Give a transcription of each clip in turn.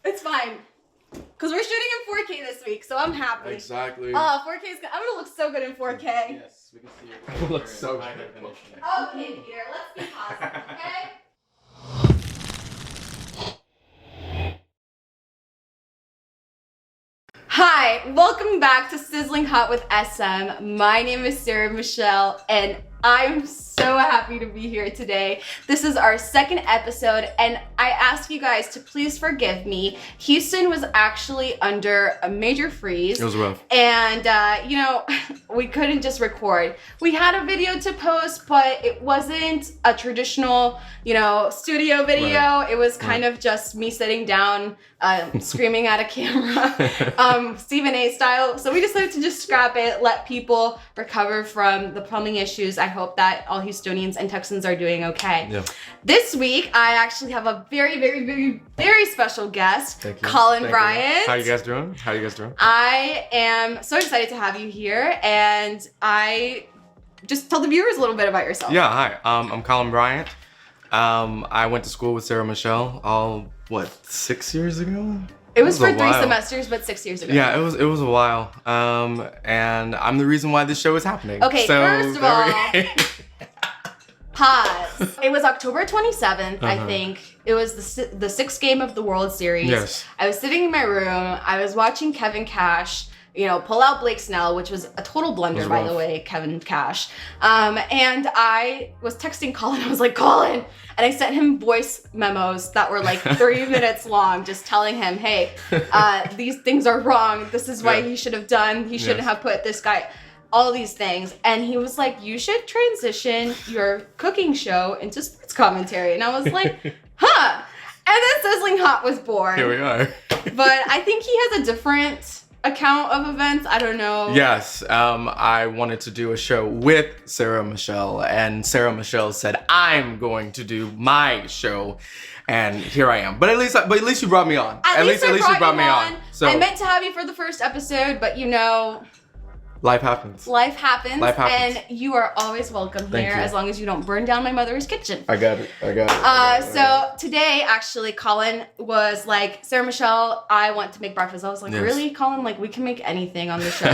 It's fine. Because we're shooting in 4K this week, so I'm happy. Exactly. Oh, 4K is good. I'm going to look so good in 4K. Yes, we can see it. Looks so good. Okay, Peter, let's be positive, okay? Hi, welcome back to Sizzling Hot with SM. My name is Sarah Michelle, and I'm so happy to be here today. This is our second episode, and I ask you guys to please forgive me. Houston was actually under a major freeze. It was rough. And, we couldn't just record. We had a video to post, but it wasn't a traditional, studio video. Right. It was kind of just me sitting down, screaming at a camera, Stephen A style. So we decided to just scrap it, let people recover from the plumbing issues. I hope that all Houstonians and Texans are doing okay. Yeah. This week, I actually have a very, very, very, very special guest, Collin Bryant. How you guys doing? I am so excited to have you here, and I just tell the viewers a little bit about yourself. Yeah, hi. I'm Collin Bryant. I went to school with Sarah Michelle 6 years ago? It was for a 3 while. semesters, but 6 years ago. Yeah, it was a while. And I'm the reason why this show is happening. Okay, so, first of all, pause. It was October 27th, I think. It was the sixth game of the World Series. Yes. I was sitting in my room. I was watching Kevin Cash, pull out Blake Snell, which was a total blunder, by the way, Kevin Cash. And I was texting Collin. I was like, Collin! And I sent him voice memos that were like 3 minutes long, just telling him, hey, these things are wrong. This is why he should have done. He shouldn't have put this guy, all these things. And he was like, you should transition your cooking show into sports commentary. And I was like, huh. And then Sizzling Hot was born. Here we are. But I think he has a different account of events. I don't know. Yes, I wanted to do a show with Sarah Michelle, and Sarah Michelle said, I'm going to do my show. And here I am. But at least you brought me on. At least you brought me on. So I meant to have you for the first episode, but life happens. Life happens. Life happens. And you are always welcome here, as long as you don't burn down my mother's kitchen. I got it. So today, actually, Collin was like, Sarah Michelle, I want to make breakfast. I was like, really, Collin? Like, we can make anything on the show.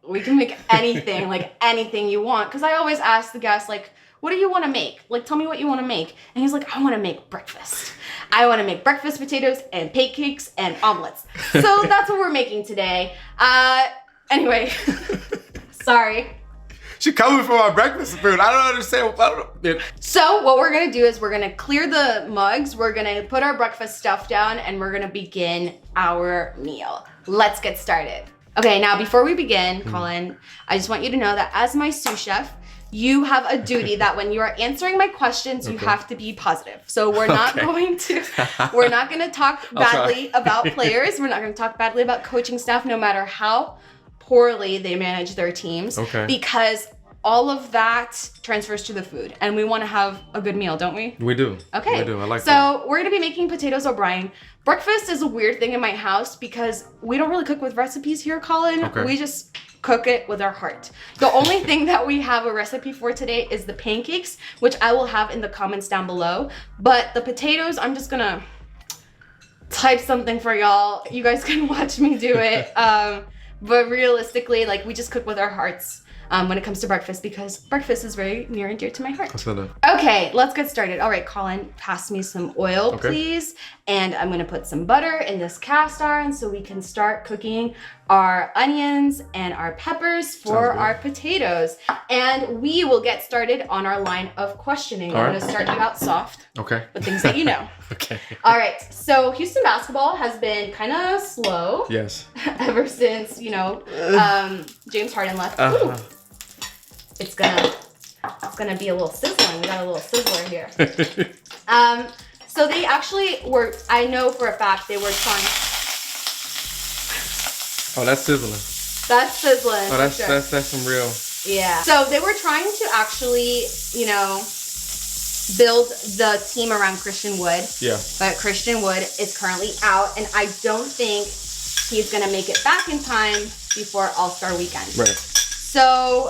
We can make anything, like anything you want. Because I always ask the guests, like, what do you want to make? Like, tell me what you want to make. And he's like, I want to make breakfast. I want to make breakfast potatoes and pancakes and omelets. So that's what we're making today. Anyway, sorry. She coming for our breakfast food. I don't understand. So what we're gonna do is we're gonna clear the mugs, we're gonna put our breakfast stuff down, and we're gonna begin our meal. Let's get started. Okay, now before we begin, Collin, I just want you to know that as my sous chef, you have a duty that when you are answering my questions, you have to be positive. So we're not going to talk badly about players. We're not gonna talk badly about coaching staff, no matter how poorly they manage their teams. Because all of that transfers to the food, and we want to have a good meal, don't we? We do. Okay. We do. I like so that. We're gonna be making potatoes O'Brien. Breakfast is a weird thing in my house because we don't really cook with recipes here, Collin. We just cook it with our heart. The only thing that we have a recipe for today is the pancakes, which I will have in the comments down below. But the potatoes, I'm just gonna type something for y'all. You guys can watch me do it. But realistically, we just cook with our hearts when it comes to breakfast, because breakfast is very near and dear to my heart. Okay, let's get started. All right, Collin, pass me some oil, please. And I'm gonna put some butter in this cast iron so we can start cooking our onions and our peppers for our potatoes. And we will get started on our line of questioning. I'm gonna start you out soft with things that you know. All right, so Houston basketball has been kind of slow. Yes. Ever since, James Harden left. Ooh. It's gonna be a little sizzling. We got a little sizzler here. So they actually were, I know for a fact they were trying. Oh, that's sizzling. That's sizzling. Oh, that's some real. Yeah. So they were trying to actually, build the team around Christian Wood. Yeah. But Christian Wood is currently out, and I don't think he's gonna make it back in time before All-Star Weekend. Right. So,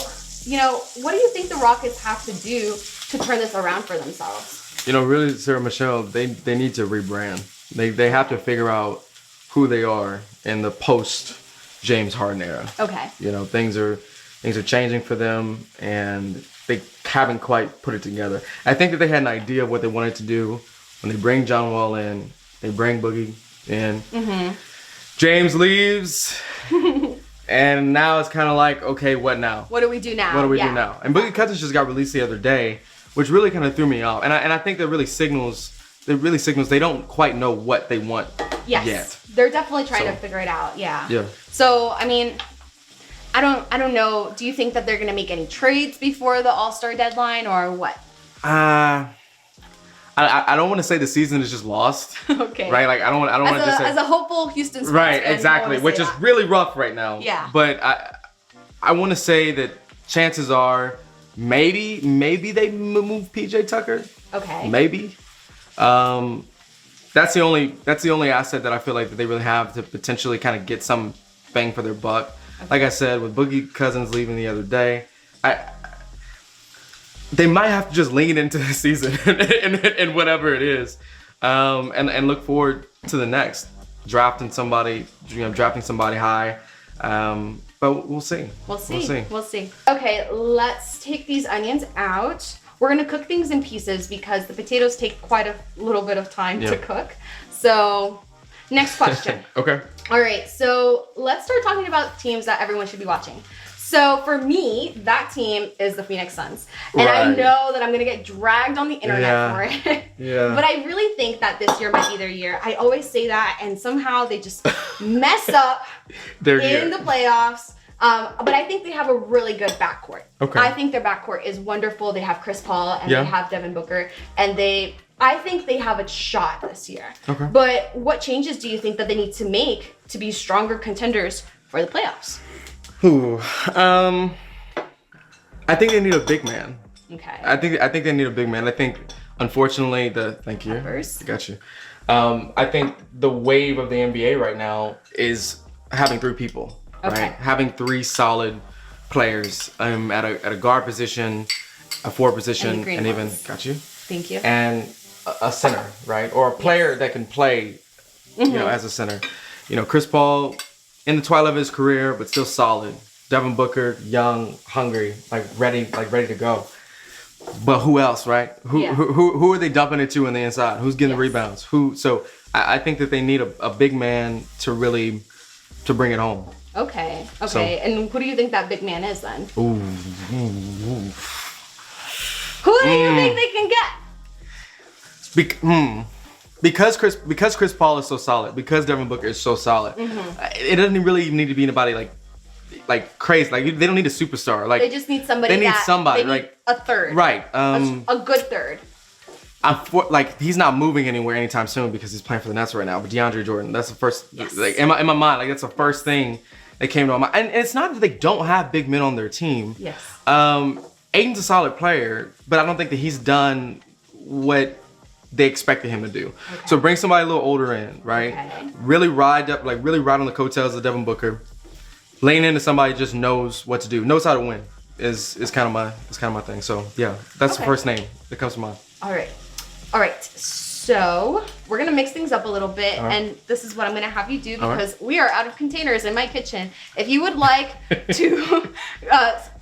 what do you think the Rockets have to do to turn this around for themselves? Really, Sarah Michelle, they need to rebrand. They have to figure out who they are in the post James Harden era. Okay. You know, things are changing for them, and they haven't quite put it together. I think that they had an idea of what they wanted to do when they bring John Wall in. They bring Boogie in. Mm-hmm. James leaves, and now it's kind of like, okay, what now? What do we do now? What do we do now? And Boogie Cousins just got released the other day, which really kind of threw me off. And I think that really signals they don't quite know what they want yet. They're definitely trying to figure it out. Yeah. Yeah. So, I mean, I don't know. Do you think that they're going to make any trades before the All-Star deadline or what? I don't want to say the season is just lost. Okay. Right? Like I don't want to just say, as a hopeful Houston sports right, fan, exactly, which is really rough right now. Yeah. But I want to say that chances are maybe they move PJ Tucker. Okay. Maybe. That's the only asset that I feel like that they really have to potentially kind of get some bang for their buck. Okay. Like I said, with Boogie Cousins leaving the other day, they might have to just lean into the season and whatever it is, and look forward to the next drafting somebody high. But we'll see. We'll see. Okay, let's take these onions out. We're gonna cook things in pieces because the potatoes take quite a little bit of time to cook. So, next question. Okay. All right, so let's start talking about teams that everyone should be watching. So for me, that team is the Phoenix Suns. And I know that I'm going to get dragged on the internet for it. Yeah. But I really think that this year might be their year. I always say that, and somehow they just mess up in the playoffs. But I think they have a really good backcourt. Okay. I think their backcourt is wonderful. They have Chris Paul and they have Devin Booker. And I think they have a shot this year. Okay. But what changes do you think that they need to make to be stronger contenders for the playoffs? Ooh, I think they need a big man. Okay. I think they need a big man. I think, unfortunately, thank you. Peppers. Got you. I think the wave of the NBA right now is having three people. Okay. Right? Having three solid players at a guard position, a forward position, and even got you. Thank you. And a center, right? Or a player that can play, you know, as a center. You know, Chris Paul, in the twilight of his career, but still solid. Devin Booker, young, hungry, ready to go. But who else, right? Who are they dumping it to in the inside? Who's getting the rebounds? So I think that they need a big man to bring it home. Okay. And who do you think that big man is then? Ooh. Who do you think they can get? Because Chris Paul is so solid, because Devin Booker is so solid, it doesn't really need to be anybody like crazy. Like they don't need a superstar. Like they just need somebody. They need somebody. They need a third. Right. A good third. He's not moving anywhere anytime soon because he's playing for the Nets right now. But DeAndre Jordan, that's the first. Yes. Like in my mind, like that's the first thing that came to my mind. And it's not that they don't have big men on their team. Yes. Aiden's a solid player, but I don't think that he's done what they expected him to do. Okay. So bring somebody a little older in, right? Okay. Really ride on the coattails of Devin Booker. Lean into somebody who just knows what to do, knows how to win. Is kind of my thing. So yeah, that's the first name that comes to mind. All right. So we're gonna mix things up a little bit, and this is what I'm gonna have you do because we are out of containers in my kitchen. If you would like to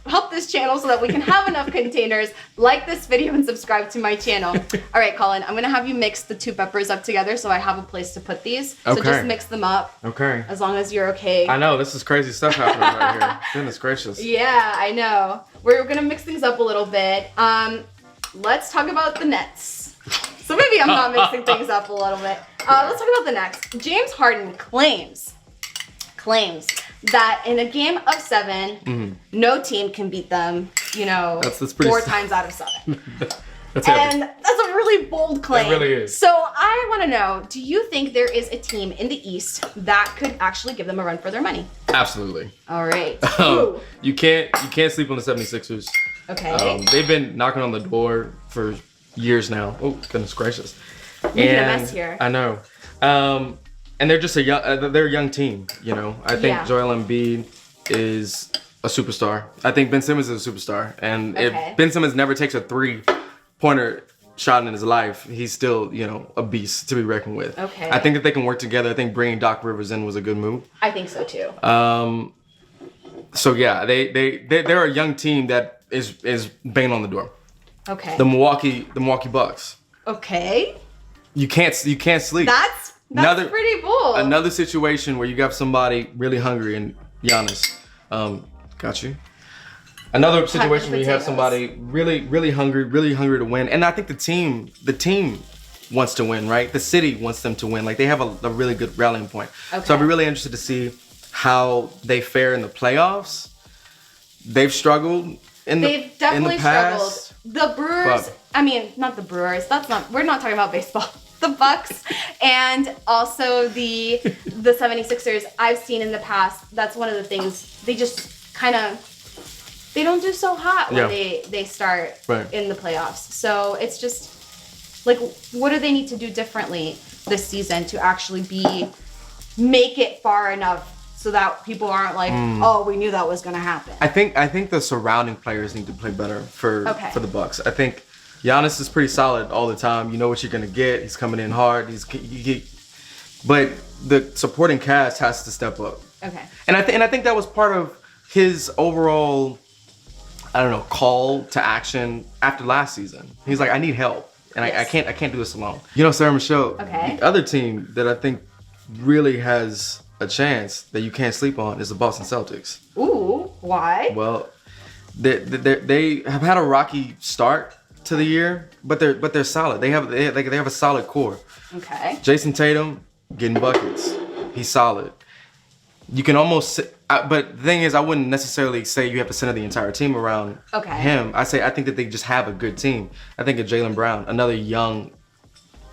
help this channel so that we can have enough containers, like this video and subscribe to my channel. All right, Collin, I'm gonna have you mix the two peppers up together so I have a place to put these. So just mix them up. Okay. As long as you're okay. I know, this is crazy stuff happening right here. Goodness gracious. Yeah, I know. We're gonna mix things up a little bit. Let's talk about the Nets. So maybe I'm not mixing things up a little bit. Let's talk about the Nets. James Harden claims that in a game of 7, no team can beat them, that's 4 times out of 7. That's a really bold claim. It really is. So I want to know, do you think there is a team in the East that could actually give them a run for their money? Absolutely. All right. You can't sleep on the 76ers. Okay. They've been knocking on the door for years now. Oh, goodness gracious. Making a mess here. I know. And they're just they're a young team, I think Joel Embiid is a superstar. I think Ben Simmons is a superstar. And if Ben Simmons never takes a 3-pointer shot in his life, he's still, a beast to be reckoned with. Okay. I think that they can work together. I think bringing Doc Rivers in was a good move. I think so too. So yeah, they're a young team that is banging on the door. Okay. The Milwaukee Bucks. Okay. You can't sleep. That's pretty bold. Another situation where you got somebody really hungry and Giannis. Got you. Another situation where you have somebody really hungry to win. And I think the team wants to win, right? The city wants them to win. Like they have a really good rallying point. Okay. So I'll be really interested to see how they fare in the playoffs. They've struggled They've definitely struggled. past. The Brewers, not the Brewers. We're not talking about baseball. The Bucks and also the 76ers I've seen in the past. That's one of the things they just they don't do so hot when they start in the playoffs. So it's just like, what do they need to do differently this season to actually make it far enough so that people aren't like, oh, we knew that was going to happen. I think the surrounding players need to play better for the Bucks. I think Giannis is pretty solid all the time. You know what you're going to get. He's coming in hard. But the supporting cast has to step up. Okay. And I think that was part of his overall, call to action after last season. He's like, I need help. And I can't do this alone. Sarah Michelle, the other team that I think really has a chance that you can't sleep on is the Boston Celtics. Ooh, why? Well, they have had a rocky start to the year, but they're solid. They have a solid core. Okay. Jason Tatum getting buckets. He's solid. You can almost, but the thing is, I wouldn't necessarily say you have to center the entire team around him. I think that they just have a good team. I think of Jaylen Brown, another young,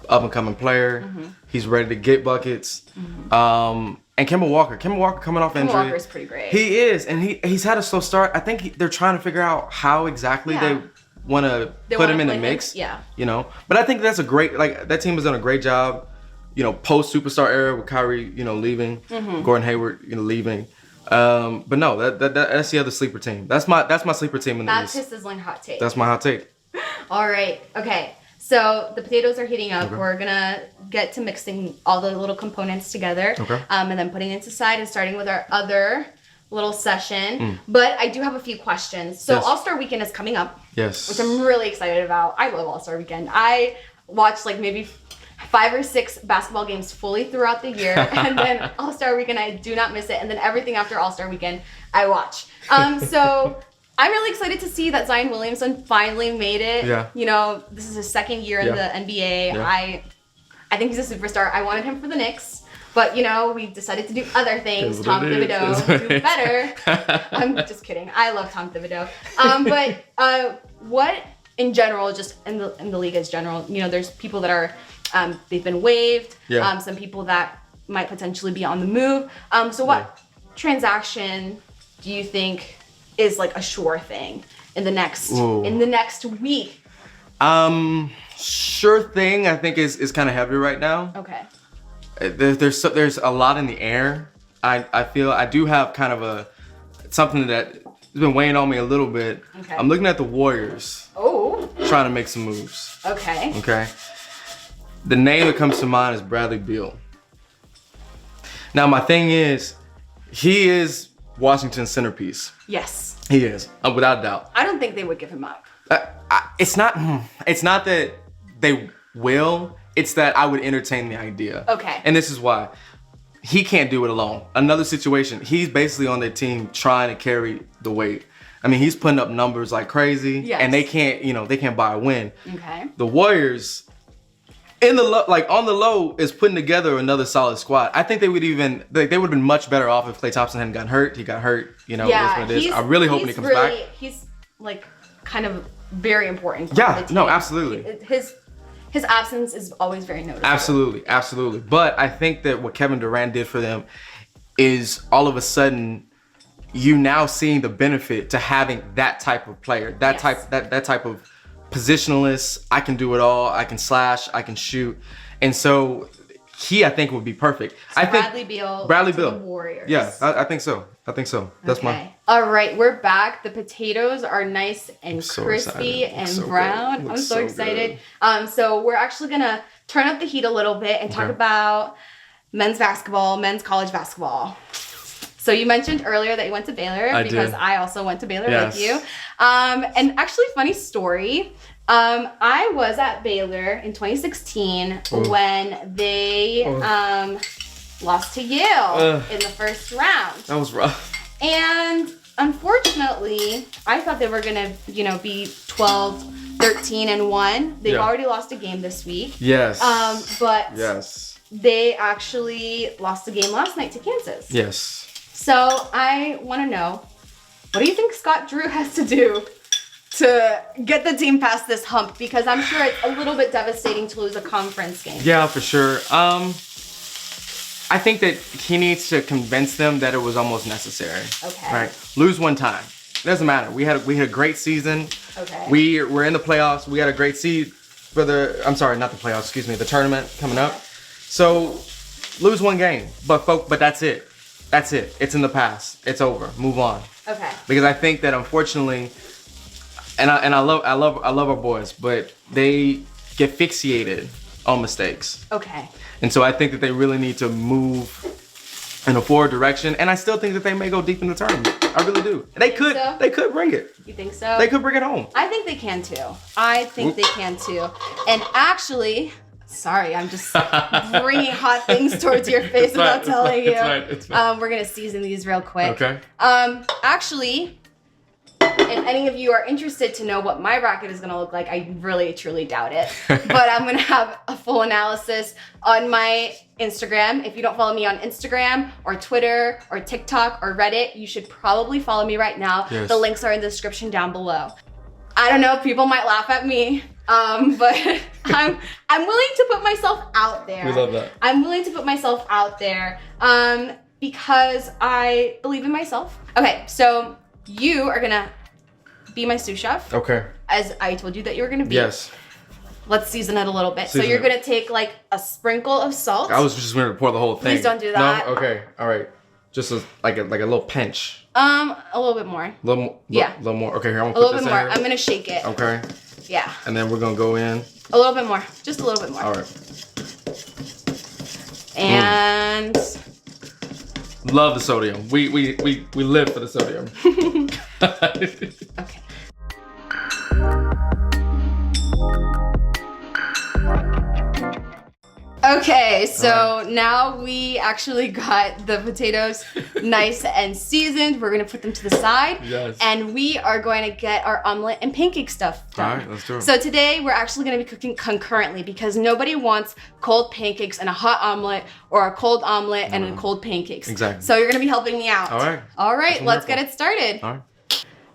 up-and-coming player. Mm-hmm. He's ready to get buckets. Mm-hmm. And Kemba Walker coming off injury. Kemba Walker's pretty great. He is, and he's had a slow start. I think they're trying to figure out how exactly they want to put him in the mix. Yeah. But I think that's a great, that team has done a great job. Post superstar era with Kyrie, leaving, Gordon Hayward, leaving. But no, that's the other sleeper team. That's my sleeper team in the East. That's his Sizzlin Hot take. That's my hot take. All right. Okay. So the potatoes are heating up. Okay. We're gonna get to mixing all the little components together. Okay. And then putting it aside and starting with our other little session. But I do have a few questions. So All-Star Weekend is coming up. Yes. Which I'm really excited about. I love All-Star Weekend. I watch maybe 5 or 6 basketball games fully throughout the year, and then All-Star Weekend, I do not miss it, and then everything after All-Star Weekend, I watch. So I'm really excited to see that Zion Williamson finally made it. Yeah. This is his second year in the NBA. Yeah. I think he's a superstar. I wanted him for the Knicks, but we decided to do other things. Tom Thibodeau do better. I'm just kidding. I love Tom Thibodeau. But what in general, just in the league as general, there's people that are they've been waived. Yeah. Some people that might potentially be on the move. So what transaction do you think is a sure thing in the next week? Sure thing, I think is kind of heavy right now. Okay. There's a lot in the air. I feel I do have kind of something that has been weighing on me a little bit. Okay. I'm looking at the Warriors. Oh. Trying to make some moves. Okay. Okay. The name that comes to mind is Bradley Beal. Now, my thing is, he is Washington's centerpiece. Yes. He is, without a doubt. I don't think they would give him up. It's not that they will, it's that I would entertain the idea. Okay. And this is why. He can't do it alone. Another situation, he's basically on their team trying to carry the weight. I mean, he's putting up numbers like crazy, and they can't buy a win. Okay. The Warriors, on the low, is putting together another solid squad. I think they would have been much better off if Klay Thompson hadn't gotten hurt. He got hurt, Yeah, what it is. I really hope he comes back. He's kind of very important. Yeah, for the team. No, absolutely. His absence is always very noticeable. Absolutely. But I think that what Kevin Durant did for them is all of a sudden you now seeing the benefit to having that type of player, that type of positionalist. I can do it all. I can slash. I can shoot. And so I think would be perfect. So I think Bradley Beal. The Warriors. Yeah, I think so. That's okay. All right, we're back. The potatoes are nice and crispy and brown. I'm so excited. So we're actually gonna turn up the heat a little bit and talk about men's college basketball. So you mentioned earlier that you went to Baylor I also went to Baylor with you. And actually, funny story. I was at Baylor in 2016 when they lost to Yale in the first round. That was rough. And unfortunately, I thought they were gonna, be 12, 13, and 1. They've already lost a game this week. Yes. But they actually lost a game last night to Kansas. Yes. So I want to know, what do you think Scott Drew has to do to get the team past this hump? Because I'm sure it's a little bit devastating to lose a conference game. Yeah, for sure. I think that he needs to convince them that it was almost necessary. Okay. Right? Lose one time. It doesn't matter. We had a great season. Okay. We're in the playoffs. We had a great seed for the tournament coming up. So lose one game. But that's it. That's it. It's in the past. It's over. Move on. Okay. Because I think that unfortunately, and I love our boys, but they get fixated on mistakes. Okay. And so I think that they really need to move in a forward direction. And I still think that they may go deep in the tournament. I really do. They could bring it. You think so? They could bring it home. I think they can too. And actually, sorry, I'm just bringing hot things towards your face without telling you. It's fine. We're gonna season these real quick. Okay. Actually, if any of you are interested to know what my bracket is gonna look like, I really truly doubt it. But I'm gonna have a full analysis on my Instagram. If you don't follow me on Instagram or Twitter or TikTok or Reddit, you should probably follow me right now. Yes. The links are in the description down below. I don't know, people might laugh at me, but I'm willing to put myself out there. We love that. I'm willing to put myself out there because I believe in myself. Okay, so you are gonna be my sous chef. Okay. As I told you that you were gonna be. Yes. Let's season it a little bit. So you're gonna take like a sprinkle of salt. I was just gonna pour the whole thing. Please don't do that. No? Okay. All right. Just like a little pinch. A little bit more. A little more. Okay, here, I'm gonna put this in. A little bit more. I'm gonna shake it. Okay. Yeah. And then we're gonna go in. A little bit more. Just a little bit more. All right. And love the sodium. We live for the sodium. okay. Okay, so now we actually got the potatoes nice and seasoned. We're gonna put them to the side. Yes. And we are going to get our omelet and pancake stuff done. All right, let's do it. So today we're actually gonna be cooking concurrently because nobody wants cold pancakes and a hot omelet or a cold omelet and a cold pancakes. Exactly. So you're gonna be helping me out. All right. All right, let's get it started. All right.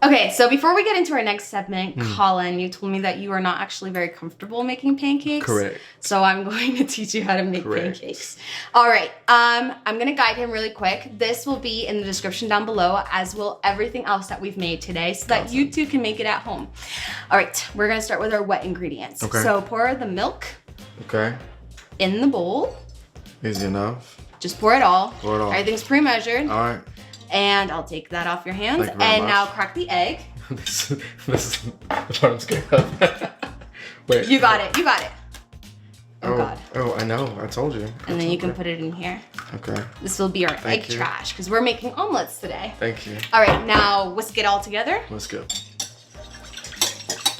Okay, so before we get into our next segment, Collin, you told me that you are not actually very comfortable making pancakes. Correct. So I'm going to teach you how to make pancakes. All right, I'm gonna guide him really quick. This will be in the description down below, as will everything else that we've made today, so that you too can make it at home. All right, we're gonna start with our wet ingredients. Okay. So pour the milk Okay. in the bowl. Easy enough. Just pour it all. Pour it all. Everything's pre-measured. All right. And I'll take that off your hands. Thank you very and much. now crack the egg. This is the part I'm scared of. Wait. You got it. You got it. Oh, God. Oh, I know. I told you. And then you can put it in here. Okay. This will be our egg you. trash because we're making omelets today. Thank you. All right, now whisk it all together. Let's go.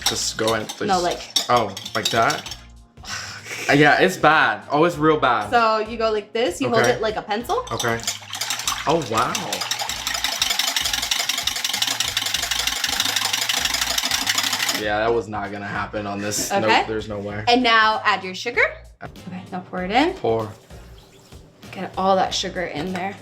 Just go in, please. No, like. Oh, like that? Yeah, it's bad. Oh, it's real bad. So you go like this. You hold it like a pencil. Okay. Oh, wow. Yeah, that was not gonna happen on this. Okay. Nope, there's no way. And now add your sugar. Okay, now pour it in. Pour. Get all that sugar in there.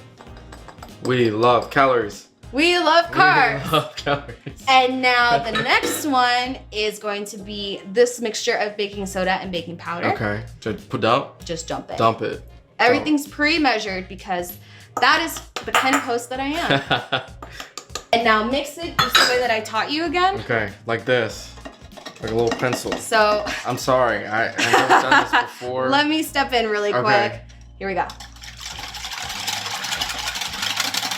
We love calories. We love carbs. We love calories. And now the next one is going to be this mixture of baking soda and baking powder. Okay. Just put dump? Just dump it. Dump it. Everything's pre-measured because that is the kind of host that I am. And now mix it just the way that I taught you again. Okay, like this. Like a little pencil. So I'm sorry, I've never done this before. let me step in really quick. Here we go.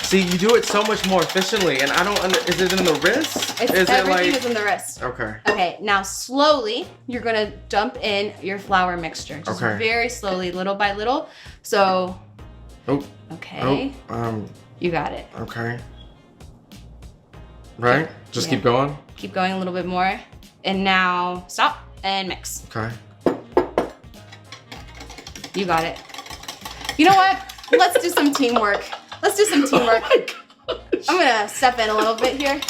See, you do it so much more efficiently, and I don't is it in the wrist? Everything is in the wrist. Okay. Okay, now slowly, you're gonna dump in your flour mixture. Just very slowly, little by little. So, okay. You got it. Okay. Right? Just keep going? Keep going a little bit more. And now, stop and mix. Okay. You got it. You know what? Let's do some teamwork. Let's do some teamwork. Oh I'm gonna step in a little bit here.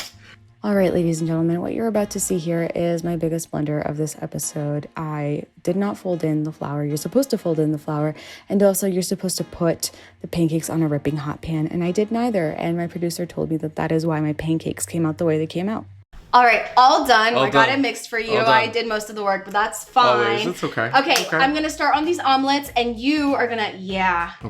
All right, ladies and gentlemen, what you're about to see here is my biggest blunder of this episode. I did not fold in the flour. You're supposed to fold in the flour, and also you're supposed to put the pancakes on a ripping hot pan, and I did neither, and my producer told me that that is why my pancakes came out the way they came out. All right, all done. I got it mixed for you. I did most of the work, but that's fine. Always, it's okay. Okay, I'm gonna start on these omelets, and you are gonna,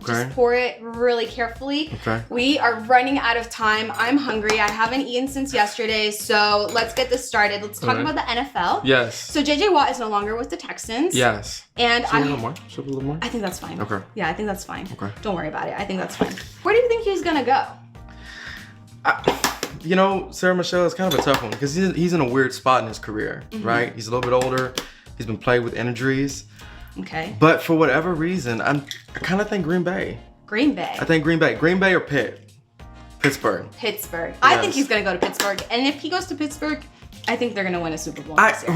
just pour it really carefully. Okay. We are running out of time. I'm hungry. I haven't eaten since yesterday, so let's get this started. Let's talk about the NFL. Yes. So JJ Watt is no longer with the Texans. Yes. And Should a little more? Should a little more? I think that's fine. Okay. Yeah, I think that's fine. Okay. Don't worry about it. I think that's fine. Where do you think he's gonna go? You know, Sarah Michelle, is kind of a tough one because he's in a weird spot in his career, right? He's a little bit older. He's been plagued with injuries. Okay. But for whatever reason, I kind of think Green Bay. Green Bay. I think Green Bay. Green Bay or Pittsburgh. Pittsburgh. Yes. I think he's going to go to Pittsburgh. And if he goes to Pittsburgh, I think they're going to win a Super Bowl this year.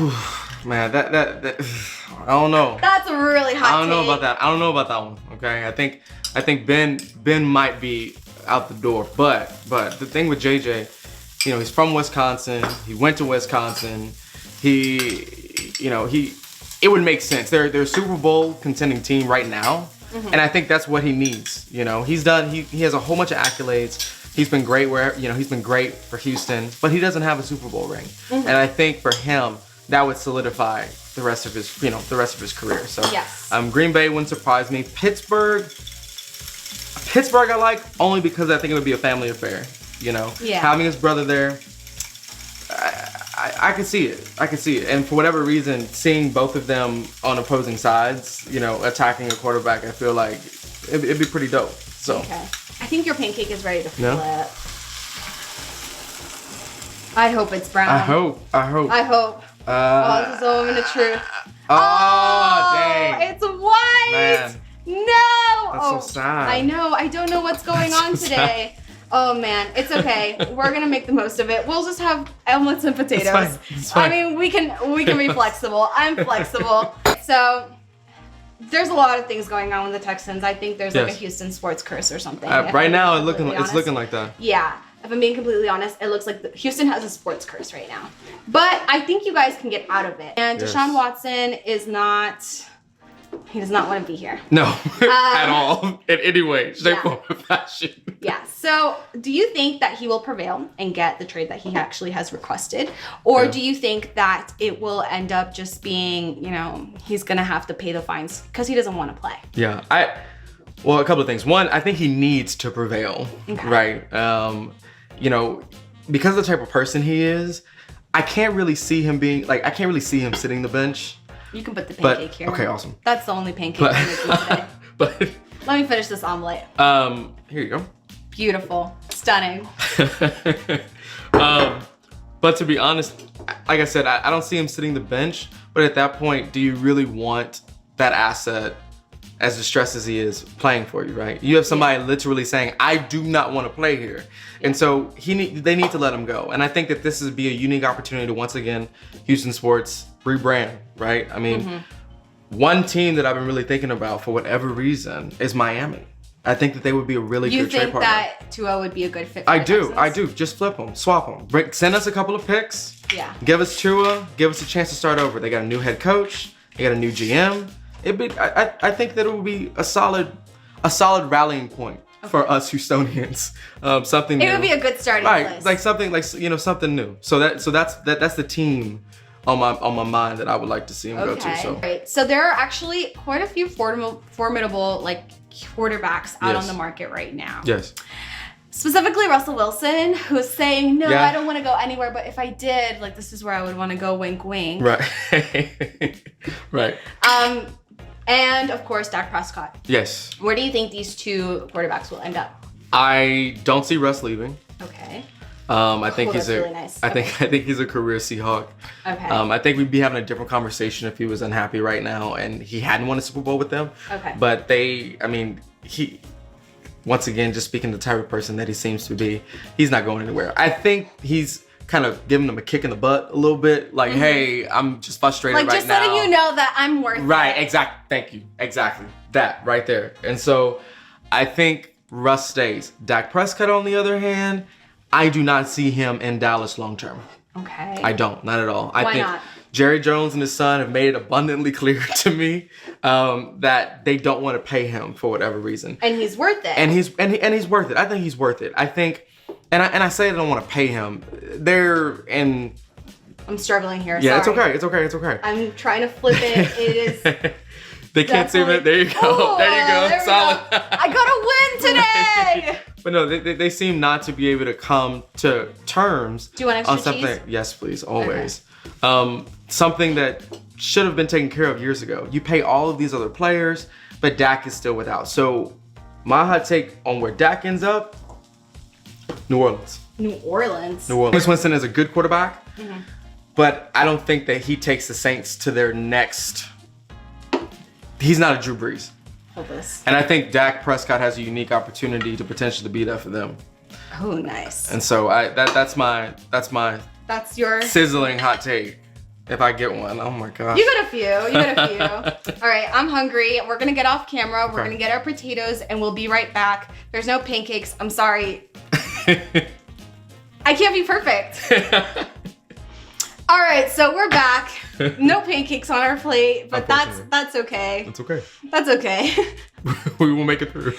Man, that I don't know. That's a really hot I don't know about that. I don't know about that one. Okay, I think Ben might be out the door, but the thing with JJ, you know, he's from Wisconsin. He went to Wisconsin. It would make sense. They're a Super Bowl contending team right now, and I think that's what he needs. You know, he has a whole bunch of accolades. He's been great he's been great for Houston, but he doesn't have a Super Bowl ring, and I think for him that would solidify the rest of his career. So yes. Green Bay wouldn't surprise me. Pittsburgh I like only because I think it would be a family affair, you know? Yeah. Having his brother there, I can see it. I can see it. And for whatever reason, seeing both of them on opposing sides, you know, attacking a quarterback, I feel like it'd be pretty dope. So. Okay. I think your pancake is ready to flip. No? I hope it's brown. I hope. This is the moment of truth. Oh, dang. It's white. Man. No. That's so sad. I know. I don't know what's going on today. Oh man, it's okay. We're gonna make the most of it. We'll just have omelets and potatoes. It's fine. I mean, we can be flexible. I'm flexible. So there's a lot of things going on with the Texans. I think there's like a Houston sports curse or something. Right now, it's looking like that. Yeah. If I'm being completely honest, it looks like Houston has a sports curse right now. But I think you guys can get out of it. And Deshaun Watson he does not want to be here. No, at all. In any way, shape, form, or fashion. Yeah. So do you think that he will prevail and get the trade that he actually has requested? Or do you think that it will end up just being, you know, he's going to have to pay the fines because he doesn't want to play? Yeah. Well, a couple of things. One, I think he needs to prevail, right? You know, because of the type of person he is, I can't really see him sitting the bench. You can put the pancake here. Okay, awesome. That's the only pancake I'm making today. But let me finish this omelet. Here you go. Beautiful. Stunning. But to be honest, like I said, I don't see him sitting the bench. But at that point, do you really want that asset, as distressed as he is, playing for you, right? You have somebody literally saying, I do not want to play here. And so they need to let him go. And I think that this would be a unique opportunity to, once again, Houston sports rebrand, right? I mean, one team that I've been really thinking about for whatever reason is Miami. I think that they would be a really good trade partner. You think that Tua would be a good fit for I do. Just flip them, swap them. Send us a couple of picks. Yeah. Give us Tua, give us a chance to start over. They got a new head coach, they got a new GM. I think that it would be a solid rallying point for us Houstonians. Something new. It would be a good starting place. Like something new. So that's the team on my mind that I would like to see him go to. So. Right. So there are actually quite a few formidable like quarterbacks out on the market right now. Yes. Specifically Russell Wilson, who's saying, no, I don't want to go anywhere, but if I did, like, this is where I would want to go, wink, wink. Right. Right. And of course, Dak Prescott. Yes. Where do you think these two quarterbacks will end up? I don't see Russ leaving. Okay. I think he's really nice. I think he's a career Seahawk. Okay. I think we'd be having a different conversation if he was unhappy right now and he hadn't won a Super Bowl with them. Okay. But he, once again, just speaking the type of person that he seems to be, he's not going anywhere. I think he's kind of giving them a kick in the butt a little bit. Like, hey, I'm just frustrated right now. Like, just letting you know that I'm worth it. Right, exactly. Thank you. Exactly. That right there. And so I think Russ stays. Dak Prescott, on the other hand, I do not see him in Dallas long term. Okay. I don't, not at all. Why I think not? Jerry Jones and his son have made it abundantly clear to me that they don't want to pay him for whatever reason. And he's worth it. And he's worth it. I think he's worth it. I think, and I say I don't want to pay him. I'm struggling here. Yeah, sorry. It's okay. I'm trying to flip it. It is. They can't see it. There you go. Oh, there you go. There Solid. I got to win today. But no, they seem not to be able to come to terms. Do you want extra on something. cheese? Yes, please, always. Okay. Something that should have been taken care of years ago. You pay all of these other players, but Dak is still without. So my hot take on where Dak ends up, New Orleans. New Orleans. Jameis Winston is a good quarterback, but I don't think that he takes the Saints to their next. He's not a Drew Brees. Hold this. And I think Dak Prescott has a unique opportunity to potentially be that for them. Oh, nice. And so that's my That's your sizzling hot take. If I get one, oh my gosh. You got a few. All right, I'm hungry. We're gonna get off camera. We're gonna get our potatoes, and we'll be right back. There's no pancakes. I'm sorry. I can't be perfect. All right, so we're back. No pancakes on our plate, but that's okay. That's okay. That's okay. We will make it through.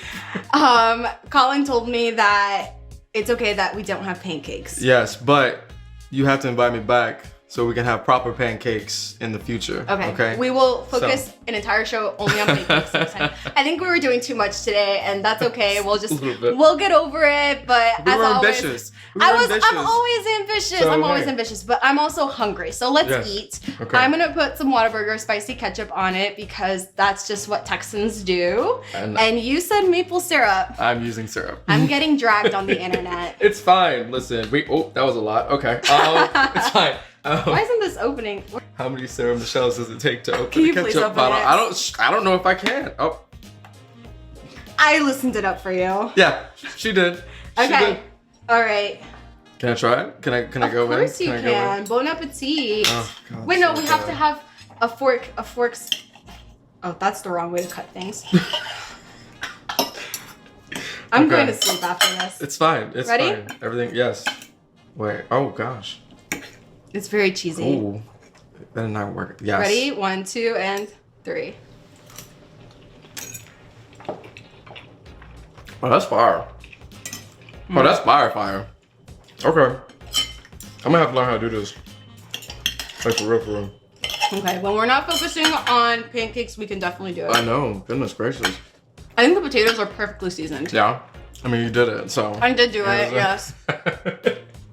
Collin told me that it's okay that we don't have pancakes. Yes, but you have to invite me back so we can have proper pancakes in the future. Okay. We will focus an entire show only on pancakes next time. I think we were doing too much today, and that's okay. We'll get over it. But we as were always, ambitious. I'm always ambitious. So, I'm always ambitious, but I'm also hungry. So let's eat. Okay. I'm gonna put some Whataburger spicy ketchup on it because that's just what Texans do. And you said maple syrup. I'm using syrup. I'm getting dragged on the internet. It's fine. Listen, that was a lot. Okay. It's fine. Why isn't this opening? How many Sarah Michelles does it take to open Can you the please ketchup open bottle? it? I don't know if I can. Oh. I loosened it up for you. Yeah, she did. Okay. She did. All right. Can I try it? Can I go in? Of course you can. Bon appetit. Oh, God, wait, no, so we have good. to have a fork. A fork's. Oh, that's the wrong way to cut things. I'm going to sleep after this. It's fine. It's Ready? fine. Everything. Yes. Wait. Oh gosh. It's very cheesy. Ooh. That did not work. Yes. Ready? 1, 2, and 3. Oh, that's fire. Oh, that's fire. Okay. I'm gonna have to learn how to do this. Like for real. Okay, when we're not focusing on pancakes, we can definitely do it. I know. Goodness gracious. I think the potatoes are perfectly seasoned. Yeah. I mean, you did it, so. I did do it, yes.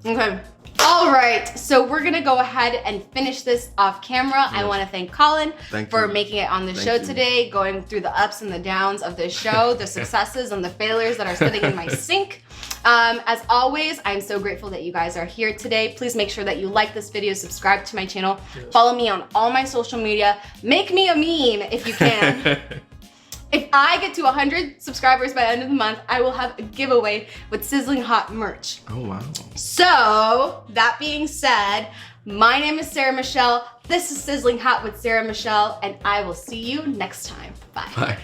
Okay. All right, so we're gonna go ahead and finish this off camera. I want to thank Collin for making it on the show today, going through the ups and the downs of this show, the successes and the failures that are sitting in my sink. As always, I'm so grateful that you guys are here today. Please make sure that you like this video, subscribe to my channel, follow me on all my social media, make me a meme if you can. If I get to 100 subscribers by the end of the month, I will have a giveaway with Sizzling Hot merch. Oh, wow. So, that being said, my name is Sarah Michelle. This is Sizzling Hot with Sarah Michelle, and I will see you next time. Bye. Bye.